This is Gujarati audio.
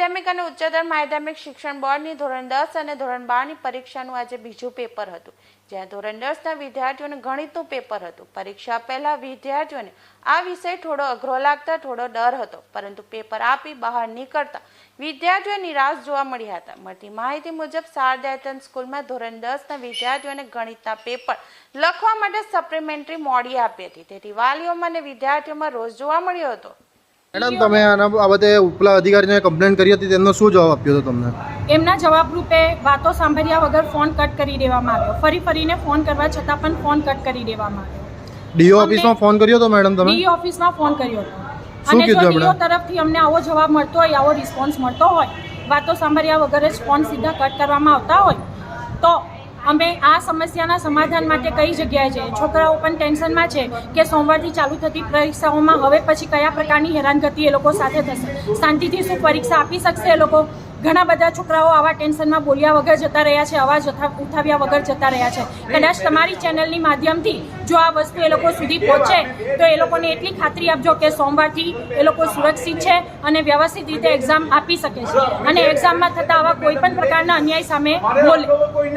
માધ્યમિક અને ઉચ્ચતર માધ્યમિક શિક્ષણ બોર્ડની ધોરણ 10 અને ધોરણ 12ની પરીક્ષાનું આજે બીજું પેપર હતું, જ્યાં ધોરણ 10ના વિદ્યાર્થીઓને ગણિતનું પેપર હતું। પરીક્ષા પહેલા વિદ્યાર્થીઓને આ વિષય થોડો અઘરો લાગતા થોડો ડર હતો, પરંતુ પેપર આપી બહાર નીકળતા વિદ્યાર્થીઓ નિરાશ જોવા મળ્યા હતા। મળતી માહિતી મુજબ શારદાયતન સ્કૂલમાં ધોરણ 10ના વિદ્યાર્થીઓને ગણિતના પેપર લખવા માટે સપ્લિમેન્ટરી મોડી આપી હતી, તેથી વાલીઓમાં અને વિદ્યાર્થીઓમાં રોષ જોવા મળ્યો હતો। મેડમ, તમે આના બાબતે ઉપલા અધિકારીને કમ્પ્લેન કરી હતી, તેમનો શું જવાબ આપ્યો હતો તમને? એમના જવાબ રૂપે વાતો સાંભળ્યા વગર ફોન કટ કરી દેવામાં આવ્યો। ફરીને ફોન કરવા છતાં પણ ફોન કટ કરી દેવામાં આવ્યો। ડીઓ ઓફિસમાં ફોન કર્યો હતો મેડમ તમે? ડીઓ ઓફિસમાં ફોન કર્યો હતો, શું અને જો કીધું ડીઓ એમણે? તરફથી અમને આવો જવાબ મળતો હોય, આવો રિસ્પોન્સ મળતો હોય, વાતો સાંભળ્યા વગર જ ફોન સીધા કટ કરવામાં આવતા હોય, તો અમે આ સમસ્યાના સમાધાન માટે કઈ જગ્યાએ છે? છોકરાઓ પણ ટેન્શનમાં છે કે સોમવારથી ચાલુ થતી પરીક્ષાઓમાં હવે પછી કયા પ્રકારની હેરાનગતિ એ લોકો સાથે થશે? શાંતિથી શું પરીક્ષા આપી શકશે એ લોકો? ઘણા બધા છોકરાઓ આવા ટેન્શનમાં બોલ્યા વગર જતા રહ્યા છે, અવાજ ઉઠાવ્યા વગર જતા રહ્યા છે। કદાચ તમારી ચેનલની માધ્યમથી જો આ વસ્તુ એ લોકો સુધી પહોંચે તો એ લોકોને એટલી ખાતરી આપજો કે સોમવારથી એ લોકો સુરક્ષિત છે અને વ્યવસ્થિત રીતે એક્ઝામ આપી શકે છે, અને એક્ઝામમાં થતા આવા કોઈ પણ પ્રકારના અન્યાય સામે બોલે।